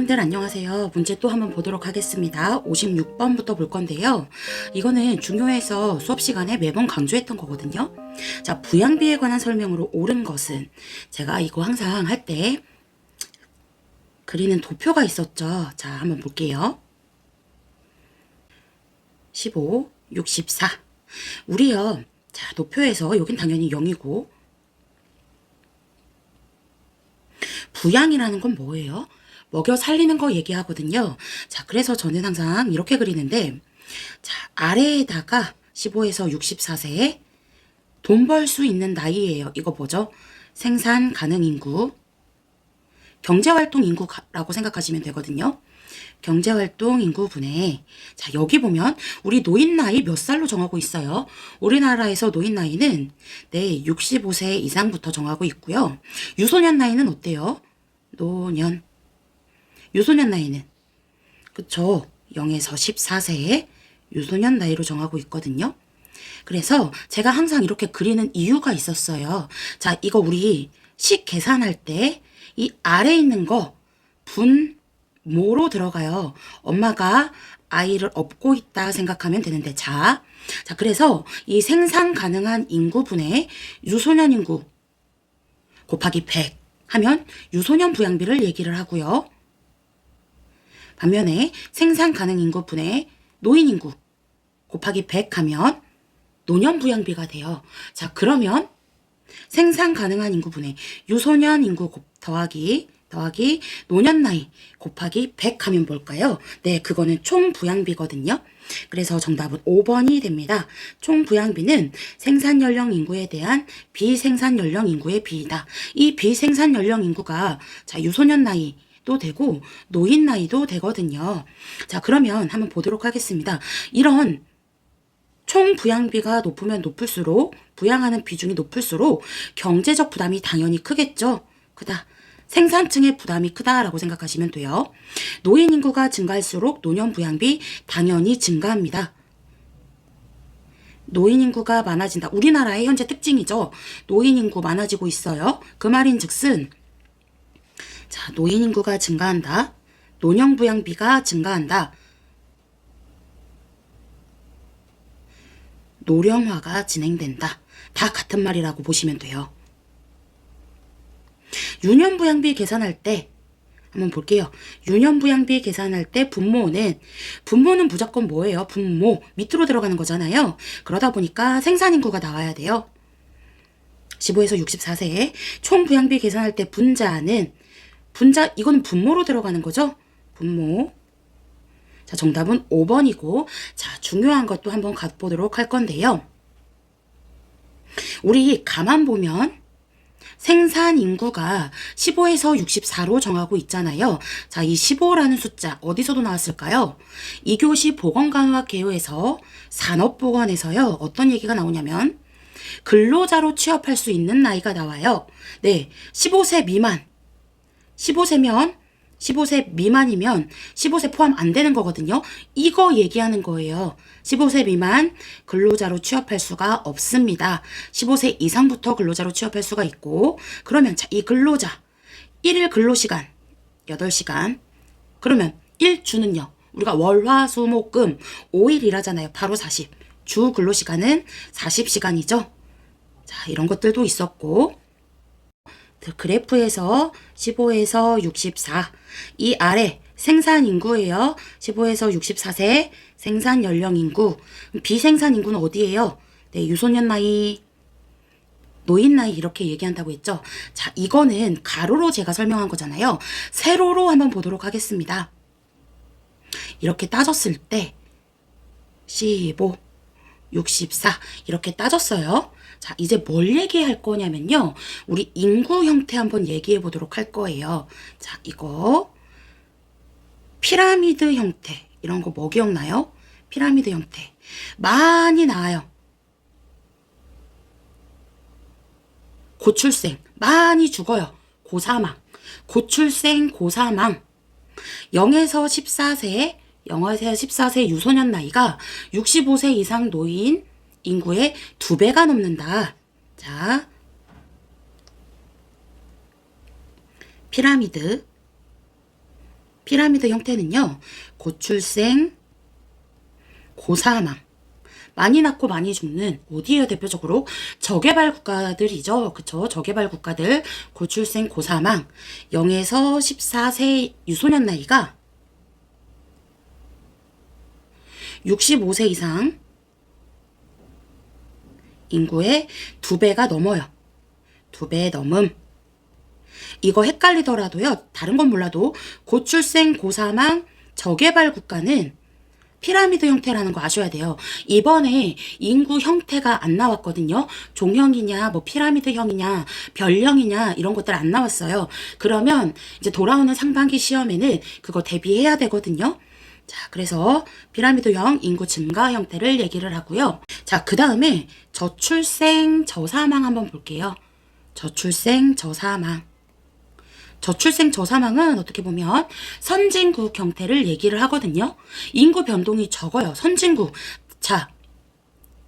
선생님들 안녕하세요. 문제 또 한번 보도록 하겠습니다. 56번부터 볼 건데요. 이거는 중요해서 수업 시간에 매번 강조했던 거거든요. 자, 부양비에 관한 설명으로 옳은 것은, 제가 이거 항상 할 때 그리는 도표가 있었죠. 자, 한번 볼게요. 15, 64. 우리요. 자, 도표에서 여긴 당연히 0이고, 부양이라는 건 뭐예요? 먹여 살리는 거 얘기하거든요. 자, 그래서 저는 항상 이렇게 그리는데, 자, 아래에다가 15에서 64세 돈 벌 수 있는 나이예요. 이거 뭐죠? 생산 가능 인구, 경제활동 인구라고 생각하시면 되거든요. 경제활동 인구분의, 자, 여기 보면 우리 노인 나이 몇 살로 정하고 있어요? 우리나라에서 노인 나이는 65세 이상부터 정하고 있고요. 유소년 나이는 어때요? 노년. 유소년 나이는 그쵸? 0에서 14세에 유소년 나이로 정하고 있거든요. 그래서 제가 항상 이렇게 그리는 이유가 있었어요. 자, 이거 우리 식 계산할 때 이 아래 있는 거 분모로 들어가요. 엄마가 아이를 업고 있다 생각하면 되는데, 자, 그래서 이 생산 가능한 인구분의 유소년 인구 곱하기 100 하면 유소년 부양비를 얘기를 하고요. 반면에 생산 가능 인구분의 노인 인구 곱하기 100 하면 노년 부양비가 돼요. 자, 그러면 생산 가능한 인구분의 유소년 인구 더하기 노년 나이 곱하기 100 하면 뭘까요? 네, 그거는 총 부양비거든요. 그래서 정답은 5번이 됩니다. 총 부양비는 생산 연령 인구에 대한 비생산 연령 인구의 비이다. 이 비생산 연령 인구가 자, 유소년 나이도 되고 노인 나이도 되거든요. 자, 그러면 한번 보도록 하겠습니다. 이런 총 부양비가 높으면 높을수록, 부양하는 비중이 높을수록 경제적 부담이 당연히 크겠죠. 크다. 생산층의 부담이 크다라고 생각하시면 돼요. 노인 인구가 증가할수록 노년 부양비 당연히 증가합니다. 노인 인구가 많아진다. 우리나라의 현재 특징이죠. 노인 인구 많아지고 있어요. 그 말인즉슨 자, 노인 인구가 증가한다. 노년 부양비가 증가한다. 노령화가 진행된다. 다 같은 말이라고 보시면 돼요. 유년부양비 계산할 때 한번 볼게요. 유년부양비 계산할 때 분모는 무조건 뭐예요? 분모 밑으로 들어가는 거잖아요. 그러다 보니까 생산인구가 나와야 돼요. 15에서 64세 총 부양비 계산할 때 분자는 이거는 분모로 들어가는 거죠. 분모. 자, 정답은 5번이고, 자, 중요한 것도 한번 가보도록 할 건데요. 우리 가만 보면 생산 인구가 15에서 64로 정하고 있잖아요. 자, 이 15라는 숫자 어디서도 나왔을까요? 2교시 보건간호학 개요에서 산업보건에서요. 어떤 얘기가 나오냐면 근로자로 취업할 수 있는 나이가 나와요. 네, 15세 미만. 15세 미만이면 15세 포함 안 되는 거거든요. 이거 얘기하는 거예요. 15세 미만 근로자로 취업할 수가 없습니다. 15세 이상부터 근로자로 취업할 수가 있고, 그러면 자, 이 근로자 1일 근로시간 8시간. 그러면 1주는요. 우리가 월, 화, 수, 목, 금 5일 일하잖아요. 바로 40. 주 근로시간은 40시간이죠. 자, 이런 것들도 있었고, 그래프에서 15에서 64, 이 아래 생산 인구예요. 15에서 64세 생산 연령 인구. 비생산 인구는 어디예요? 네, 유소년 나이, 노인 나이 이렇게 얘기한다고 했죠. 자, 이거는 가로로 제가 설명한 거잖아요. 세로로 한번 보도록 하겠습니다. 이렇게 따졌을 때 15, 64 이렇게 따졌어요. 자, 이제 뭘 얘기할 거냐면요. 우리 인구 형태 한번 얘기해 보도록 할 거예요. 자, 이거 피라미드 형태. 이런 거 뭐 기억나요? 피라미드 형태. 많이 나와요. 고출생. 많이 죽어요. 고사망. 고출생, 고사망. 0에서 14세 유소년 나이가 65세 이상 노인 인구의 2배가 넘는다. 자, 피라미드 피라미드 형태는요, 고출생, 고사망, 많이 낳고 많이 죽는 어디에요? 대표적으로 저개발 국가들이죠. 그쵸? 저개발 국가들, 고출생, 고사망, 0에서 14세 유소년 나이가 65세 이상 인구의 2배가 넘어요. 2배 넘음. 이거 헷갈리더라도요, 다른 건 몰라도 고출생, 고사망, 저개발 국가는 피라미드 형태라는 거 아셔야 돼요. 이번에 인구 형태가 안 나왔거든요. 종형이냐, 뭐 피라미드형이냐, 별형이냐 이런 것들 안 나왔어요. 그러면 이제 돌아오는 상반기 시험에는 그거 대비해야 되거든요. 자, 그래서 피라미드형 인구 증가 형태를 얘기를 하고요. 자, 그 다음에 저출생, 저사망 한번 볼게요. 저출생, 저사망. 저출생 저사망은 어떻게 보면 선진국 형태를 얘기를 하거든요. 인구 변동이 적어요. 선진국. 자,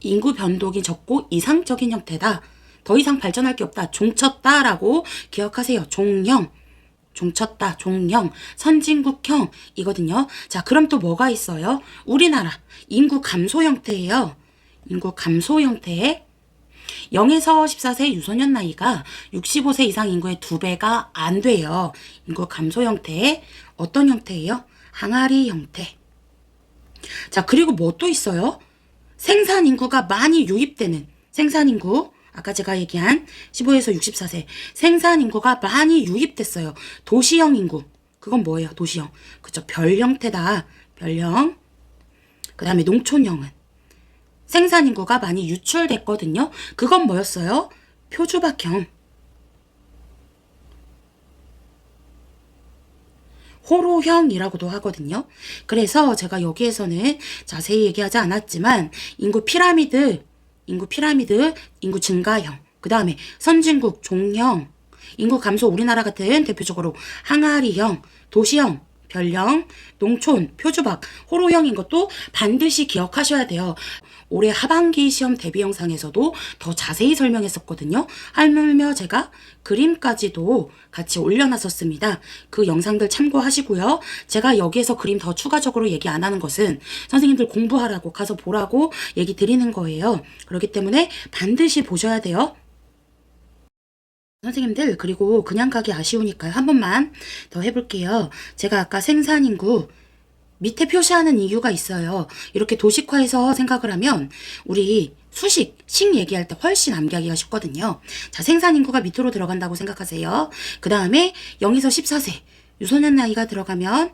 인구 변동이 적고 이상적인 형태다. 더 이상 발전할 게 없다. 종쳤다라고 기억하세요. 종형. 종쳤다. 종형. 선진국형 이거든요. 자, 그럼 또 뭐가 있어요? 우리나라 인구 감소 형태예요. 인구 감소 형태에 0에서 14세 유소년 나이가 65세 이상 인구의 2배가 안 돼요. 인구 감소 형태의 어떤 형태예요? 항아리 형태. 자, 그리고 뭐 또 있어요? 생산 인구가 많이 유입되는 생산 인구. 아까 제가 얘기한 15에서 64세 생산 인구가 많이 유입됐어요. 도시형 인구. 그건 뭐예요? 도시형. 그쵸? 별 형태다. 별형. 그 다음에 농촌형은 생산 인구가 많이 유출됐거든요. 그건 뭐였어요? 표주박형. 호로형이라고도 하거든요. 그래서 제가 여기에서는 자세히 얘기하지 않았지만 인구 피라미드, 인구 증가형, 그 다음에 선진국 종형, 인구 감소 우리나라 같은 대표적으로 항아리형, 도시형, 별형, 농촌, 표주박, 호로형인 것도 반드시 기억하셔야 돼요. 올해 하반기 시험 대비 영상에서도 더 자세히 설명했었거든요. 하물며 제가 그림까지도 같이 올려놨었습니다. 그 영상들 참고하시고요. 제가 여기에서 그림 더 추가적으로 얘기 안 하는 것은 선생님들 공부하라고 가서 보라고 얘기 드리는 거예요. 그렇기 때문에 반드시 보셔야 돼요. 선생님들, 그리고 그냥 가기 아쉬우니까요. 한 번만 더 해볼게요. 제가 아까 생산인구 밑에 표시하는 이유가 있어요. 이렇게 도식화해서 생각을 하면 우리 식 얘기할 때 훨씬 암기하기가 쉽거든요. 자, 생산인구가 밑으로 들어간다고 생각하세요. 그 다음에 0에서 14세 유소년 나이가 들어가면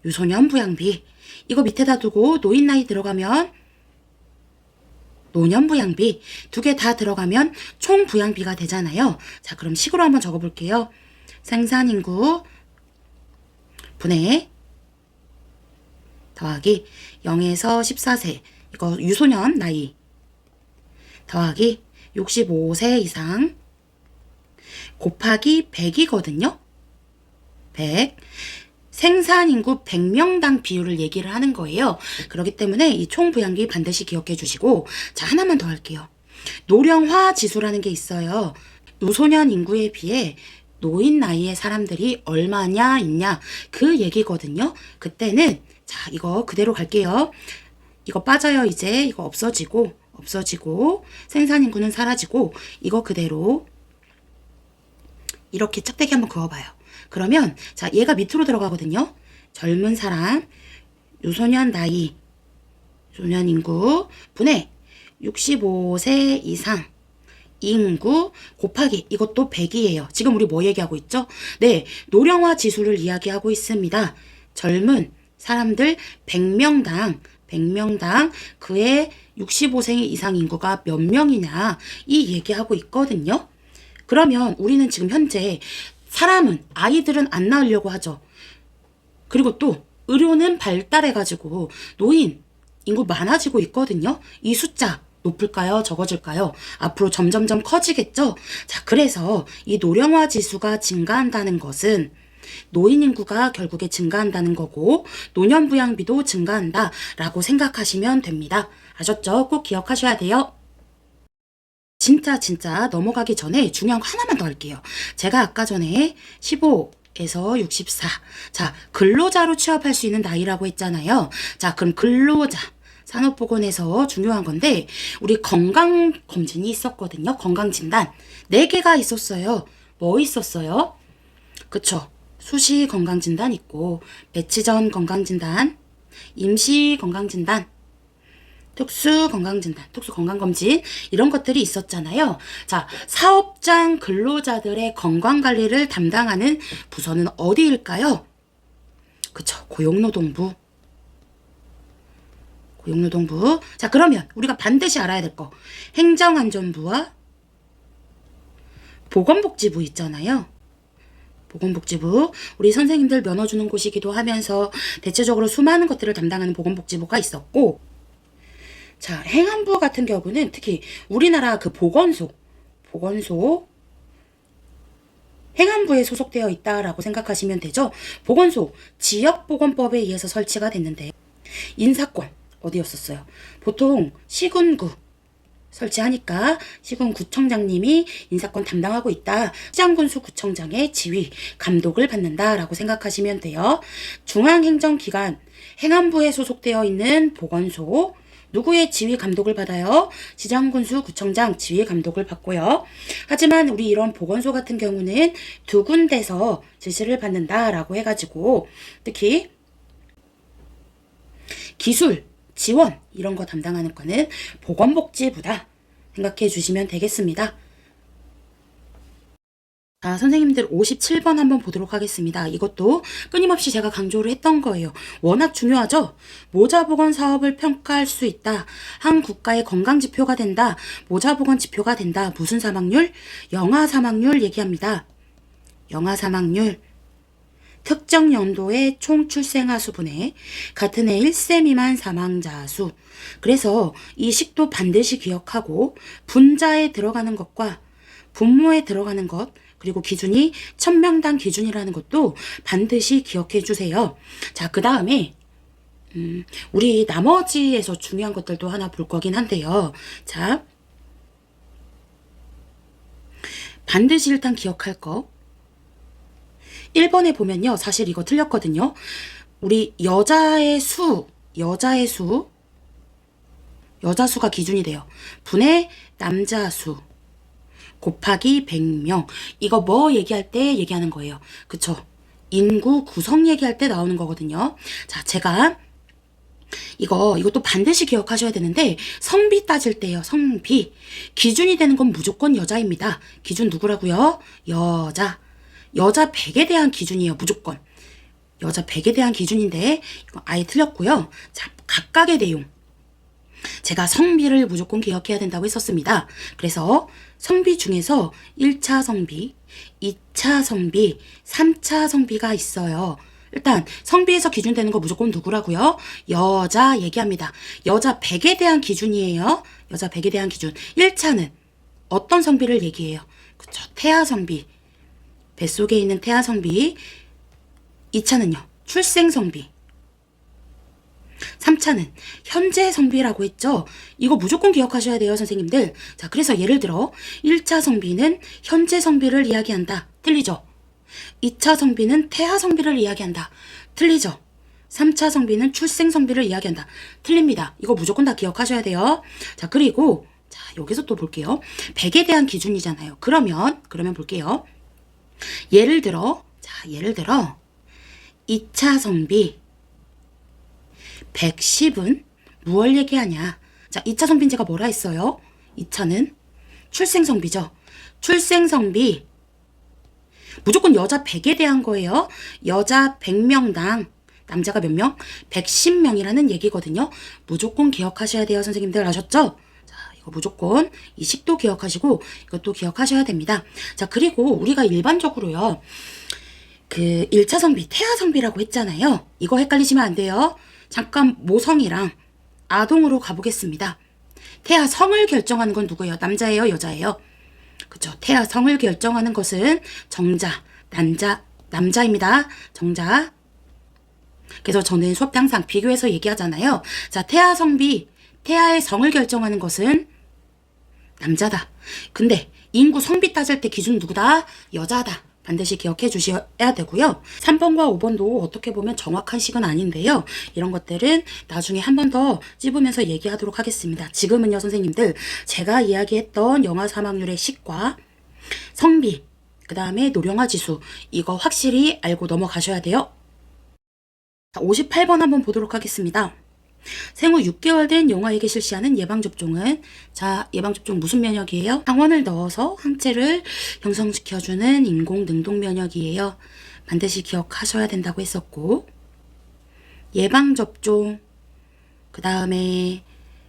유소년 부양비. 이거 밑에다 두고 노인 나이 들어가면 노년 부양비. 두 개 다 들어가면 총 부양비가 되잖아요. 자, 그럼 식으로 한번 적어볼게요. 생산인구 분의 더하기 0에서 14세 이거 유소년 나이 더하기 65세 이상 곱하기 100이거든요. 100. 생산인구 100명당 비율을 얘기를 하는 거예요. 그렇기 때문에 이 총부양비 반드시 기억해 주시고, 자, 하나만 더 할게요. 노령화 지수라는 게 있어요. 유소년 인구에 비해 노인 나이의 사람들이 얼마냐 있냐 그 얘기거든요. 그때는 자, 이거 그대로 갈게요. 이거 빠져요. 이제 이거 없어지고 생산인구는 사라지고 이거 그대로 이렇게 짝대기 한번 그어봐요. 그러면 자, 얘가 밑으로 들어가거든요. 젊은 사람 유소년 나이 유소년 인구 분의 65세 이상 인구 곱하기 이것도 100이에요. 지금 우리 뭐 얘기하고 있죠? 네, 노령화 지수를 이야기하고 있습니다. 젊은 사람들 100명당 그의 65세 이상 인구가 몇 명이냐 이 얘기하고 있거든요. 그러면 우리는 지금 현재 사람은 아이들은 안 낳으려고 하죠. 그리고 또 의료는 발달해가지고 노인 인구 많아지고 있거든요. 이 숫자 높을까요? 적어질까요? 앞으로 점점점 커지겠죠? 자, 그래서 이 노령화 지수가 증가한다는 것은 노인 인구가 결국에 증가한다는 거고 노년 부양비도 증가한다 라고 생각하시면 됩니다. 아셨죠? 꼭 기억하셔야 돼요. 진짜 넘어가기 전에 중요한 거 하나만 더 할게요. 제가 아까 전에 15, 에서 64. 자, 근로자로 취업할 수 있는 나이라고 했잖아요. 자, 그럼 근로자. 산업보건에서 중요한 건데, 우리 건강검진이 있었거든요. 건강진단. 4개가 있었어요. 뭐 있었어요? 그쵸. 수시 건강진단 있고, 배치 전 건강진단, 임시 건강진단, 특수 건강진단, 특수 건강검진 이런 것들이 있었잖아요. 자, 사업장 근로자들의 건강관리를 담당하는 부서는 어디일까요? 그쵸, 고용노동부. 고용노동부. 자, 그러면 우리가 반드시 알아야 될 거. 행정안전부와 보건복지부 있잖아요. 보건복지부. 우리 선생님들 면허 주는 곳이기도 하면서 대체적으로 수많은 것들을 담당하는 보건복지부가 있었고, 자, 행안부 같은 경우는 특히 우리나라 그 보건소, 행안부에 소속되어 있다라고 생각하시면 되죠. 보건소, 지역보건법에 의해서 설치가 됐는데, 인사권, 어디였었어요? 보통 시군구 설치하니까 시군구청장님이 인사권 담당하고 있다. 시장군수구청장의 지휘, 감독을 받는다라고 생각하시면 돼요. 중앙행정기관, 행안부에 소속되어 있는 보건소, 누구의 지휘 감독을 받아요? 시장군수 구청장 지휘 감독을 받고요. 하지만 우리 이런 보건소 같은 경우는 2군데서 지시를 받는다라고 해가지고 특히 기술, 지원 이런 거 담당하는 거는 보건복지부다 생각해 주시면 되겠습니다. 자, 선생님들 57번 한번 보도록 하겠습니다. 이것도 끊임없이 제가 강조를 했던 거예요. 워낙 중요하죠? 모자보건 사업을 평가할 수 있다. 한 국가의 건강지표가 된다. 모자보건 지표가 된다. 무슨 사망률? 영아 사망률 얘기합니다. 영아 사망률. 특정 연도의 총 출생아 수분의 같은 해 1세 미만 사망자 수. 그래서 이 식도 반드시 기억하고 분자에 들어가는 것과 분모에 들어가는 것 그리고 기준이 1000명당 기준이라는 것도 반드시 기억해 주세요. 자, 그 다음에 우리 나머지에서 중요한 것들도 하나 볼 거긴 한데요. 자, 반드시 일단 기억할 거. 1번에 보면요. 사실 이거 틀렸거든요. 우리 여자 수가 기준이 돼요. 분의 남자 수. 곱하기 100명. 이거 뭐 얘기할 때 얘기하는 거예요. 그쵸? 인구 구성 얘기할 때 나오는 거거든요. 자, 제가 이것도 반드시 기억하셔야 되는데 성비 따질 때요. 성비. 기준이 되는 건 무조건 여자입니다. 기준 누구라고요? 여자 100에 대한 기준이에요. 무조건. 여자 100에 대한 기준인데 이거 아예 틀렸고요. 자, 각각의 내용. 제가 성비를 무조건 기억해야 된다고 했었습니다. 그래서 성비 중에서 1차 성비, 2차 성비, 3차 성비가 있어요. 일단 성비에서 기준되는 거 무조건 누구라고요? 여자 얘기합니다. 여자 100에 대한 기준이에요. 여자 100에 대한 기준. 1차는 어떤 성비를 얘기해요? 그쵸? 태아 성비. 뱃속에 있는 태아 성비. 2차는요. 출생 성비. 3차는 현재 성비라고 했죠. 이거 무조건 기억하셔야 돼요, 선생님들. 자, 그래서 예를 들어 1차 성비는 현재 성비를 이야기한다. 틀리죠? 2차 성비는 태아 성비를 이야기한다. 틀리죠? 3차 성비는 출생 성비를 이야기한다. 틀립니다. 이거 무조건 다 기억하셔야 돼요. 자, 그리고 자, 여기서 또 볼게요. 100에 대한 기준이잖아요. 그러면 볼게요. 예를 들어 2차 성비 110은 무엇을 얘기하냐? 자, 2차 성비는 제가 뭐라 했어요? 2차는 출생성비죠. 출생성비 무조건 여자 100에 대한 거예요. 여자 100명당 남자가 몇 명? 110명이라는 얘기거든요. 무조건 기억하셔야 돼요. 선생님들 아셨죠? 자, 이거 무조건 이 식도 기억하시고 이것도 기억하셔야 됩니다. 자, 그리고 우리가 일반적으로요. 그 1차 성비, 태아 성비라고 했잖아요. 이거 헷갈리시면 안 돼요. 잠깐 모성이랑 아동으로 가보겠습니다. 태아 성을 결정하는 건 누구예요? 남자예요? 여자예요? 그쵸? 태아 성을 결정하는 것은 정자, 남자입니다. 정자. 그래서 저는 수업 때 항상 비교해서 얘기하잖아요. 자, 태아 성비, 태아의 성을 결정하는 것은 남자다. 근데 인구 성비 따질 때 기준 누구다? 여자다. 반드시 기억해 주셔야 되고요. 3번과 5번도 어떻게 보면 정확한 식은 아닌데요. 이런 것들은 나중에 한 번 더 찝으면서 얘기하도록 하겠습니다. 지금은요, 선생님들, 제가 이야기했던 영아 사망률의 식과 성비, 그 다음에 노령화 지수, 이거 확실히 알고 넘어가셔야 돼요. 58번 한번 보도록 하겠습니다. 생후 6개월 된 영아에게 실시하는 예방접종은, 자, 예방접종 무슨 면역이에요? 항원을 넣어서 항체를 형성시켜주는 인공능동면역이에요. 반드시 기억하셔야 된다고 했었고, 예방접종, 그 다음에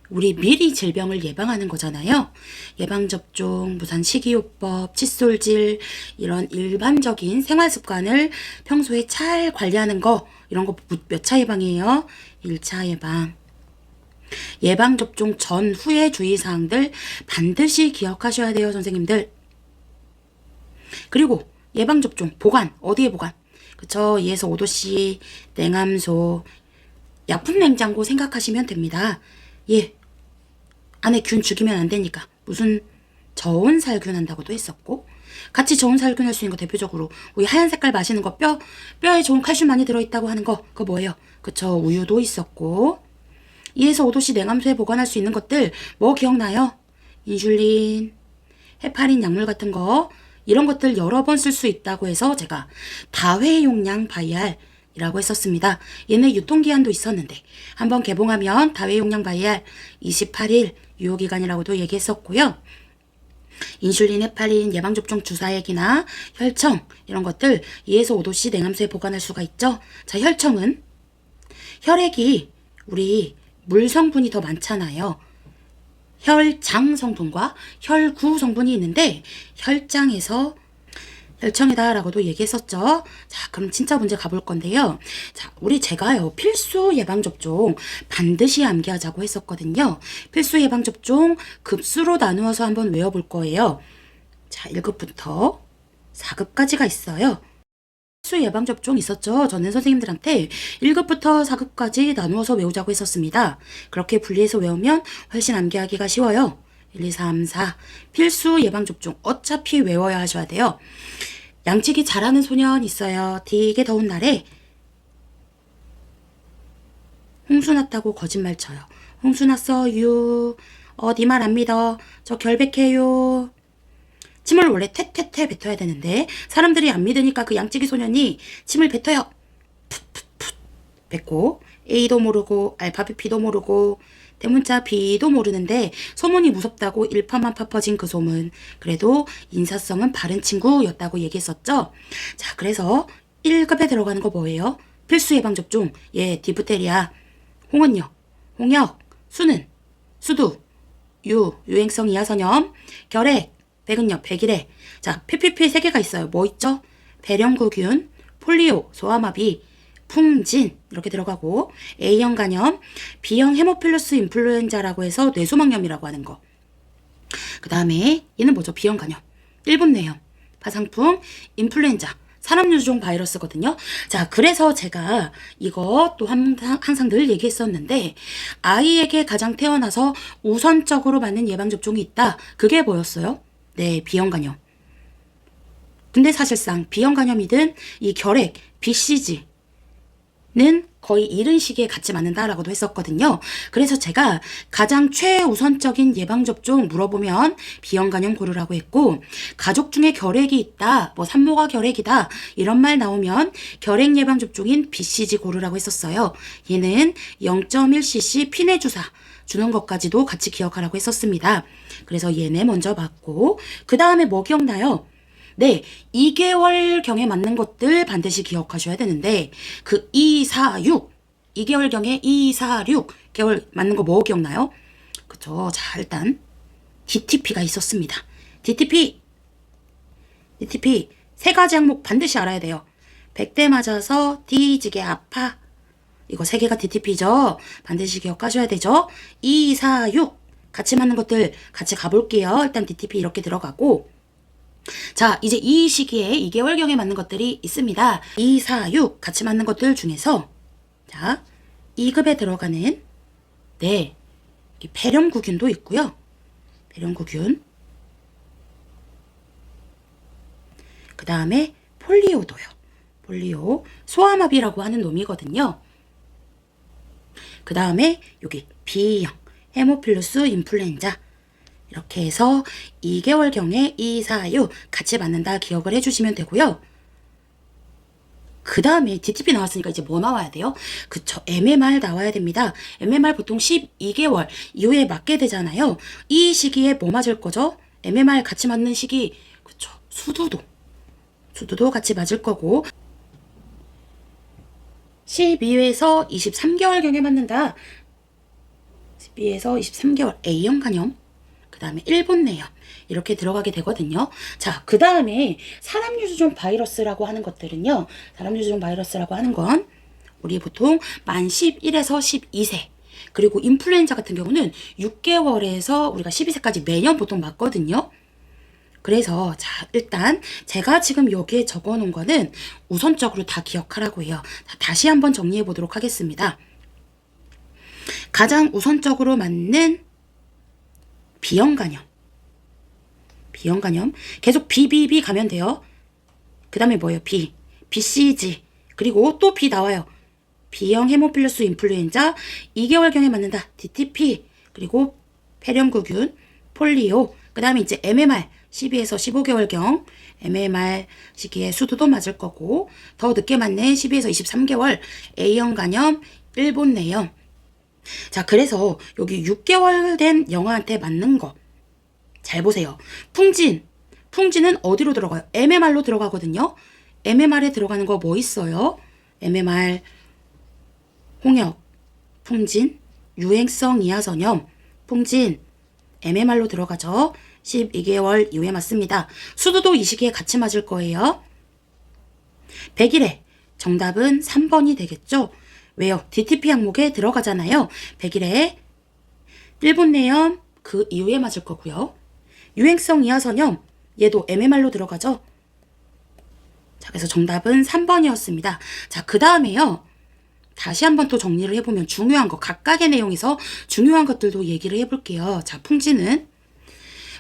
우리 미리 질병을 예방하는 거잖아요. 예방접종, 무산 식이요법, 칫솔질, 이런 일반적인 생활습관을 평소에 잘 관리하는 거, 이런 거 몇 차 예방이에요? 1차 예방. 예방접종 전후의 주의사항들 반드시 기억하셔야 돼요, 선생님들. 그리고 예방접종, 보관, 어디에 보관? 그쵸, 2에서 5도씨, 냉암소, 약품 냉장고 생각하시면 됩니다. 예, 안에 균 죽이면 안 되니까. 무슨 저온 살균 한다고도 했었고, 같이 저온 살균 할 수 있는 거 대표적으로 우리 하얀 색깔 마시는 거, 뼈에 좋은 칼슘 많이 들어있다고 하는 거, 그거 뭐예요? 그쵸, 우유도 있었고, 2에서 5도씨 냉암소에 보관할 수 있는 것들 뭐 기억나요? 인슐린, 헤파린 약물 같은 거, 이런 것들 여러 번 쓸 수 있다고 해서 제가 다회용량 바이알이라고 했었습니다. 얘는 유통기한도 있었는데 한번 개봉하면 다회용량 바이알 28일 유효기간이라고도 얘기했었고요. 인슐린, 헤파린, 예방접종 주사액이나 혈청, 이런 것들 2에서 5도씨 냉암수에 보관할 수가 있죠. 자, 혈청은 혈액이 우리 물 성분이 더 많잖아요. 혈장 성분과 혈구 성분이 있는데 혈장에서 혈청이다 라고도 얘기했었죠. 자, 그럼 진짜 문제 가볼 건데요. 자, 제가요, 필수 예방접종 반드시 암기하자고 했었거든요. 필수 예방접종 급수로 나누어서 한번 외워볼 거예요. 자, 1급부터 4급까지가 있어요. 필수 예방접종 있었죠. 저는 선생님들한테 1급부터 4급까지 나누어서 외우자고 했었습니다. 그렇게 분리해서 외우면 훨씬 암기하기가 쉬워요. 1, 2, 3, 4. 필수 예방접종 어차피 외워야 하셔야 돼요. 양치기 잘하는 소년 있어요. 되게 더운 날에 홍수 났다고 거짓말 쳐요. 홍수 났어, 네 말 안 믿어. 저 결백해요. 침을 원래 퇴퇴퇴 뱉어야 되는데 사람들이 안 믿으니까 그 양치기 소년이 침을 뱉어요. 풋풋풋 뱉고 A도 모르고 알파벳 B도 모르고 대문자 B도 모르는데 소문이 무섭다고 일파만파 퍼진 그 소문. 그래도 인사성은 바른 친구였다고 얘기했었죠. 자, 그래서 1급에 들어가는 거 뭐예요? 필수 예방접종. 예, 디프테리아. 홍은요, 홍역, 수는, 수두, 유행성 이하선염, 결핵, 백은요, 백일해. 자, PPP 3개가 있어요. 뭐 있죠? 배령구균, 폴리오, 소아마비, 풍진 이렇게 들어가고 A형 간염, B형 헤모필러스 인플루엔자라고 해서 뇌수막염이라고 하는 거. 그 다음에 얘는 뭐죠? B형 간염, 일본뇌염, 파상풍, 인플루엔자, 산업유종 바이러스거든요. 자, 그래서 제가 이거 또 항상 늘 얘기했었는데 아이에게 가장 태어나서 우선적으로 맞는 예방접종이 있다. 그게 뭐였어요? 네, B형 간염. 근데 사실상 B형 간염이든 이 결핵, BCG는 거의 이른 시기에 같이 맞는다라고도 했었거든요. 그래서 제가 가장 최우선적인 예방접종 물어보면 B형 간염 고르라고 했고, 가족 중에 결핵이 있다, 뭐 산모가 결핵이다 이런 말 나오면 결핵 예방접종인 BCG 고르라고 했었어요. 얘는 0.1cc 피내 주사 주는 것까지도 같이 기억하라고 했었습니다. 그래서 얘네 먼저 맞고 그 다음에 뭐 기억나요? 네, 2개월경에 맞는 것들 반드시 기억하셔야 되는데 그 2, 4, 6 2개월경에 2, 4, 6개월 맞는 거 뭐 기억나요? 그쵸. 자, 일단 DTP가 있었습니다. DTP 3가지 항목 반드시 알아야 돼요. 100대 맞아서 뒤지게 아파. 이거 3개가 DTP죠. 반드시 기억하셔야 되죠. 2, 4, 6 같이 맞는 것들 같이 가볼게요. 일단 DTP 이렇게 들어가고, 자, 이제 이 시기에 2개월경에 맞는 것들이 있습니다. 2, 4, 6 같이 맞는 것들 중에서 자, 2급에 들어가는 네, 배렴구균도 있고요. 배렴구균. 그 다음에 폴리오도요. 폴리오, 소아마비라고 하는 놈이거든요. 그 다음에 여기 B형, 헤모필루스 인플루엔자. 이렇게 해서 2개월경에 이사유 같이 맞는다 기억을 해주시면 되고요. 그 다음에 DTP 나왔으니까 이제 뭐 나와야 돼요? 그쵸, MMR 나와야 됩니다. MMR 보통 12개월 이후에 맞게 되잖아요. 이 시기에 뭐 맞을 거죠? MMR 같이 맞는 시기, 그쵸, 수두도 같이 맞을 거고, 12회에서 23개월경에 맞는다. 12회에서 23개월 A형 간염, 그 다음에 일본 내염 이렇게 들어가게 되거든요. 자, 그 다음에 사람 유두종 바이러스라고 하는 것들은요. 사람 유두종 바이러스라고 하는 건 우리 보통 만 11에서 12세 그리고 인플루엔자 같은 경우는 6개월에서 우리가 12세까지 매년 보통 맞거든요. 그래서 자, 일단 제가 지금 여기에 적어 놓은 거는 우선적으로 다 기억하라고 해요. 자, 다시 한번 정리해 보도록 하겠습니다. 가장 우선적으로 맞는 B형 간염. 계속 BBB 가면 돼요. 그 다음에 뭐예요? BCG. 그리고 또 B 나와요. B형 헤모필루스 인플루엔자 2개월경에 맞는다. DTP. 그리고 폐렴구균, 폴리오. 그 다음에 이제 MMR 12에서 15개월경 MMR 시기에 수두도 맞을 거고 더 늦게 맞는 12에서 23개월 A형 간염, 일본 내염. 자, 그래서 여기 6개월 된 영아한테 맞는 거 잘 보세요. 풍진은 어디로 들어가요? MMR로 들어가거든요. MMR에 들어가는 거 뭐 있어요? MMR, 홍역, 풍진, 유행성 이하선염, 풍진, MMR로 들어가죠. 12개월 이후에 맞습니다. 수두도 이 시기에 같이 맞을 거예요. 100일에 정답은 3번이 되겠죠. 왜요? DTP 항목에 들어가잖아요. 100일에 일본 내염 그 이후에 맞을 거고요. 유행성 이하선염 얘도 MMR로 들어가죠. 자, 그래서 정답은 3번이었습니다. 자, 그 다음에요. 다시 한번 또 정리를 해보면 중요한 거 각각의 내용에서 중요한 것들도 얘기를 해볼게요. 자, 풍지는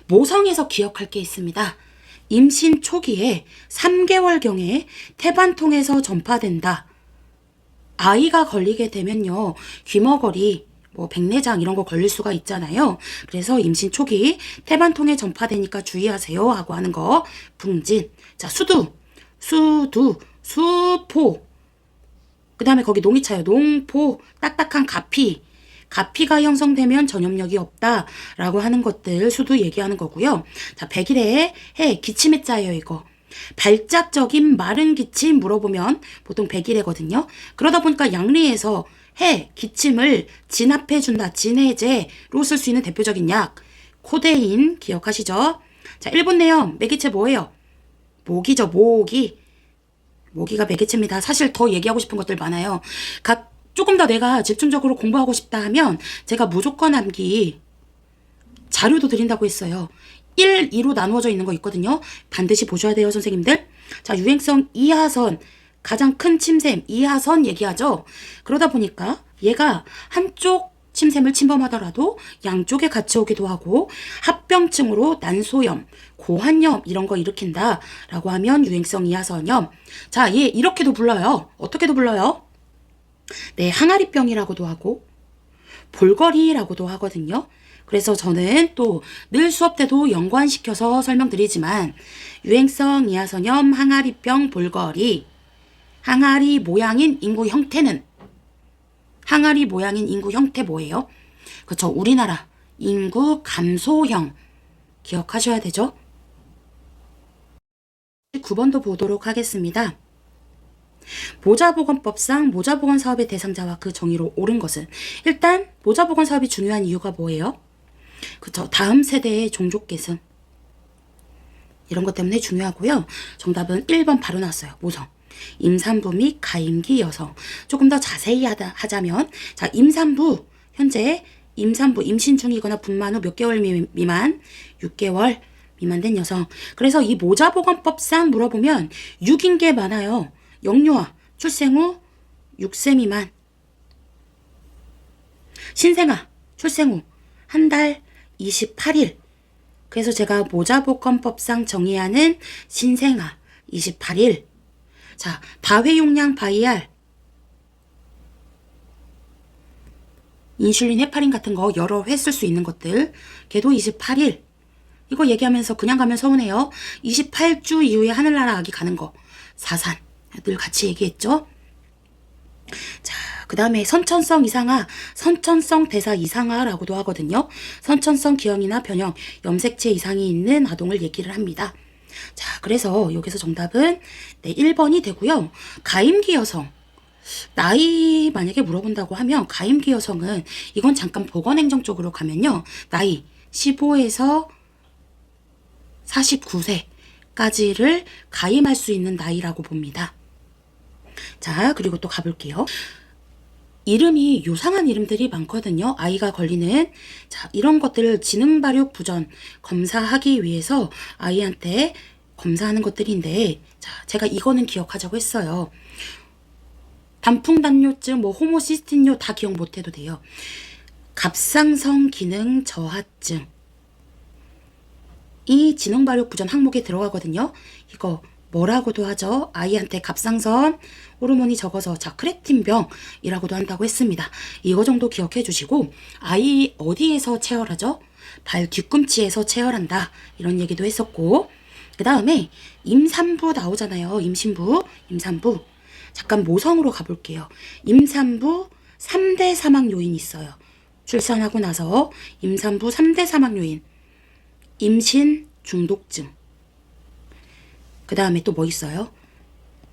모성에서 기억할 게 있습니다. 임신 초기에 3개월경에 태반통에서 전파된다. 아이가 걸리게 되면요. 귀머거리, 뭐 백내장 이런 거 걸릴 수가 있잖아요. 그래서 임신 초기 태반통에 전파되니까 주의하세요 하고 하는 거 풍진. 자, 수포. 그 다음에 거기 농이 차요. 농포, 딱딱한 가피가 형성되면 전염력이 없다라고 하는 것들 수두 얘기하는 거고요. 자, 100일에 기침에 짜요 이거. 발작적인 마른 기침 물어보면 보통 100일에거든요. 그러다 보니까 양리에서 기침을 진압해준다. 진해제로 쓸 수 있는 대표적인 약. 코데인 기억하시죠? 자, 일본 내염 매개체 뭐예요? 모기죠. 모기가 매개체입니다. 사실 더 얘기하고 싶은 것들 많아요. 조금 더 내가 집중적으로 공부하고 싶다 하면 제가 무조건 암기 자료도 드린다고 했어요. 1, 2로 나누어져 있는 거 있거든요. 반드시 보셔야 돼요, 선생님들. 자, 유행성 이하선. 가장 큰 침샘, 이하선 얘기하죠. 그러다 보니까 얘가 한쪽 침샘을 침범하더라도 양쪽에 같이 오기도 하고 합병증으로 난소염, 고환염 이런 거 일으킨다라고 하면 유행성 이하선염. 자, 얘 이렇게도 불러요. 어떻게도 불러요? 네, 항아리병이라고도 하고 볼거리라고도 하거든요. 그래서 저는 또 늘 수업 때도 연관시켜서 설명드리지만 유행성 이하선염, 항아리병, 볼거리. 항아리 모양인 인구 형태 뭐예요? 그렇죠. 우리나라 인구 감소형 기억하셔야 되죠. 9번도 보도록 하겠습니다. 모자보건법상 모자보건 사업의 대상자와 그 정의로 옳은 것은 일단 모자보건 사업이 중요한 이유가 뭐예요? 그렇죠. 다음 세대의 종족 계승 이런 것 때문에 중요하고요. 정답은 1번 바로 나왔어요. 모성. 임산부 및 가임기 여성. 조금 더 자세히 하자면 자, 임산부 현재 임산부 임신 중이거나 분만 후 몇 개월 미만 6개월 미만된 여성. 그래서 이 모자보건법상 물어보면 6인 게 많아요. 영유아 출생 후 6세 미만. 신생아 출생 후 한 달 28일. 그래서 제가 모자보건법상 정의하는 신생아 28일 자, 다회용량 바이알, 인슐린, 헤파린 같은 거 여러 회 쓸 수 있는 것들. 걔도 28일. 이거 얘기하면서 그냥 가면 서운해요. 28주 이후에 하늘나라 아기 가는 거. 사산. 늘 같이 얘기했죠. 자, 그 다음에 선천성 이상화, 선천성 대사 이상화라고도 하거든요. 선천성 기형이나 변형, 염색체 이상이 있는 아동을 얘기를 합니다. 자, 그래서 여기서 정답은 네, 1번이 되고요. 가임기 여성. 나이 만약에 물어본다고 하면 가임기 여성은 이건 잠깐 보건행정 쪽으로 가면요. 나이 15에서 49세까지를 가임할 수 있는 나이라고 봅니다. 자, 그리고 또 가볼게요. 이름이 요상한 이름들이 많거든요. 아이가 걸리는. 자, 이런 것들을 지능 발육 부전 검사하기 위해서 아이한테 검사하는 것들인데, 자, 제가 이거는 기억하자고 했어요. 단풍단뇨증, 뭐 호모시스틴뇨 다 기억 못해도 돼요. 갑상선 기능 저하증. 이 지능 발육 부전 항목에 들어가거든요. 이거 뭐라고도 하죠? 아이한테 갑상선 호르몬이 적어서 자 크레틴병이라고도 한다고 했습니다. 이거 정도 기억해 주시고, 아이 어디에서 체열하죠? 발 뒤꿈치에서 체열한다, 이런 얘기도 했었고, 그 다음에 임산부 나오잖아요. 임신부, 임산부. 잠깐 모성으로 가볼게요. 임산부 3대 사망 요인이 있어요. 출산하고 나서 임산부 3대 사망 요인. 임신 중독증. 그 다음에 또 뭐 있어요?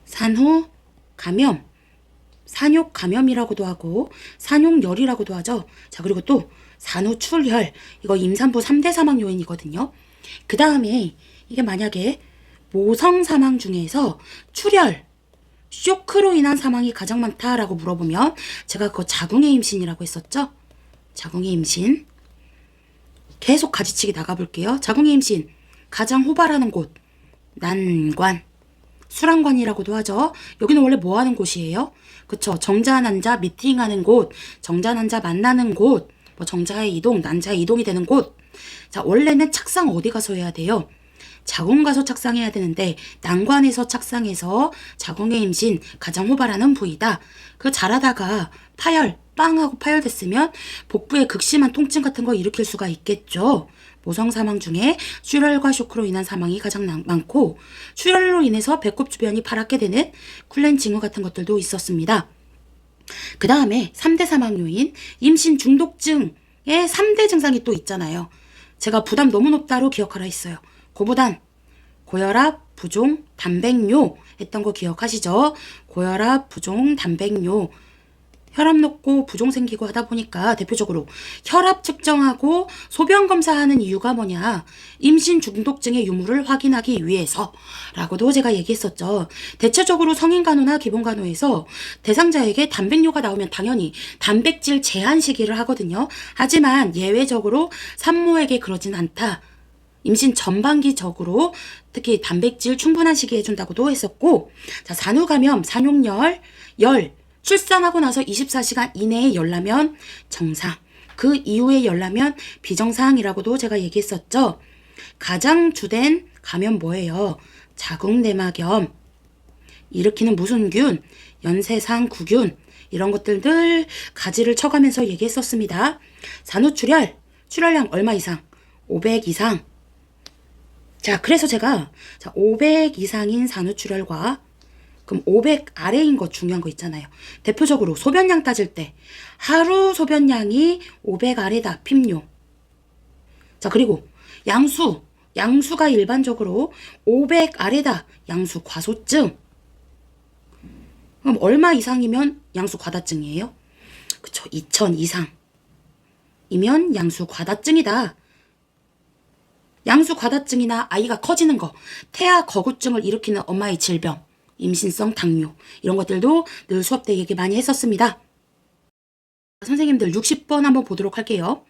산후 감염, 산욕 감염이라고도 하고 산욕열이라고도 하죠. 자, 그리고 또 산후 출혈, 이거 임산부 3대 사망 요인이거든요. 그 다음에 이게 만약에 모성 사망 중에서 출혈, 쇼크로 인한 사망이 가장 많다라고 물어보면 제가 그거 자궁의 임신이라고 했었죠. 자궁의 임신. 계속 가지치기 나가볼게요. 자궁의 임신 가장 호발하는 곳, 난관, 수란관이라고도 하죠. 여기는 원래 뭐 하는 곳이에요? 그쵸. 정자, 난자 미팅하는 곳, 정자, 난자 만나는 곳, 뭐 정자의 이동, 난자의 이동이 되는 곳. 자, 원래는 착상 어디 가서 해야 돼요? 자궁 가서 착상해야 되는데 난관에서 착상해서 자궁의 임신 가장 호발하는 부위다. 그거 잘하다가 파열, 빵 하고 파열됐으면 복부에 극심한 통증 같은 거 일으킬 수가 있겠죠. 모성 사망 중에 출혈과 쇼크로 인한 사망이 가장 많고, 출혈로 인해서 배꼽 주변이 파랗게 되는 쿨렌 징후 같은 것들도 있었습니다. 그 다음에 3대 사망 요인, 임신 중독증의 3대 증상이 또 있잖아요. 제가 부담 너무 높다로 기억하라 했어요. 고부담, 고혈압, 부종, 단백뇨 했던 거 기억하시죠? 고혈압, 부종, 단백뇨. 혈압 높고 부종 생기고 하다 보니까 대표적으로 혈압 측정하고 소변 검사하는 이유가 뭐냐? 임신 중독증의 유무를 확인하기 위해서라고도 제가 얘기했었죠. 대체적으로 성인 간호나 기본 간호에서 대상자에게 단백뇨가 나오면 당연히 단백질 제한 시기를 하거든요. 하지만 예외적으로 산모에게 그러진 않다. 임신 전반기적으로 특히 단백질 충분한 시기에 해준다고도 했었고, 자, 산후감염, 산욕열, 열, 출산하고 나서 24시간 이내에 열나면 정상, 그 이후에 열나면 비정상이라고도 제가 얘기했었죠. 가장 주된 감염 뭐예요? 자궁내막염, 일으키는 무슨 균, 연쇄상 구균, 이런 것들 늘 가지를 쳐가면서 얘기했었습니다. 산후출혈, 출혈량 얼마 이상? 500 이상. 자, 그래서 제가 500 이상인 산후출혈과 그럼 500 아래인 거 중요한 거 있잖아요. 대표적으로 소변량 따질 때 하루 소변량이 500 아래다, 핍뇨. 자, 그리고 양수가 일반적으로 500 아래다, 양수 과소증. 그럼 얼마 이상이면 양수 과다증이에요? 그쵸, 2000 이상이면 양수 과다증이다. 양수 과다증이나 아이가 커지는 거, 태아 거구증을 일으키는 엄마의 질병, 임신성 당뇨, 이런 것들도 늘 수업 때 얘기 많이 했었습니다. 선생님들 60번 한번 보도록 할게요.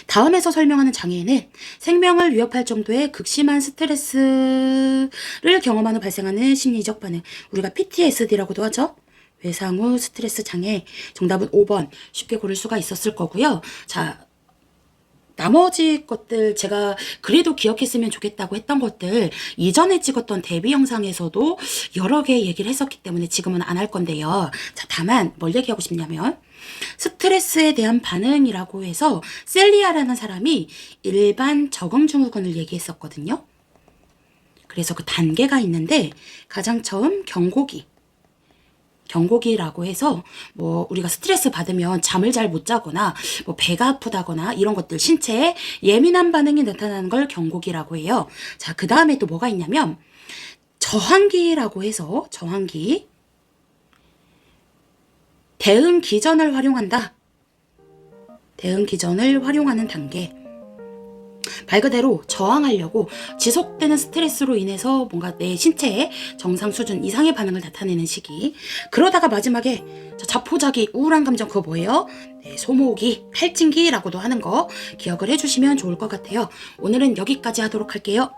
다음에서 설명하는 장애에는 생명을 위협할 정도의 극심한 스트레스를 경험하는 발생하는 심리적 반응, 우리가 PTSD라고도 하죠. 외상후 스트레스 장애. 정답은 5번 쉽게 고를 수가 있었을 거고요. 자, 나머지 것들 제가 그래도 기억했으면 좋겠다고 했던 것들 이전에 찍었던 데뷔 영상에서도 여러 개 얘기를 했었기 때문에 지금은 안 할 건데요. 자, 다만 뭘 얘기하고 싶냐면 스트레스에 대한 반응이라고 해서 셀리아라는 사람이 일반 적응 증후군을 얘기했었거든요. 그래서 그 단계가 있는데 가장 처음 경고기라고 해서 뭐 우리가 스트레스 받으면 잠을 잘 못 자거나 뭐 배가 아프다거나 이런 것들 신체에 예민한 반응이 나타나는 걸 경고기라고 해요. 자, 그 다음에 또 뭐가 있냐면 저항기라고 해서 저항기 대응 기전을 활용한다. 대응 기전을 활용하는 단계. 말 그대로 저항하려고 지속되는 스트레스로 인해서 뭔가 내 신체에 정상 수준 이상의 반응을 나타내는 시기. 그러다가 마지막에 자포자기 우울한 감정 그거 뭐예요? 네, 소모기, 탈진기라고도 하는 거 기억을 해주시면 좋을 것 같아요. 오늘은 여기까지 하도록 할게요.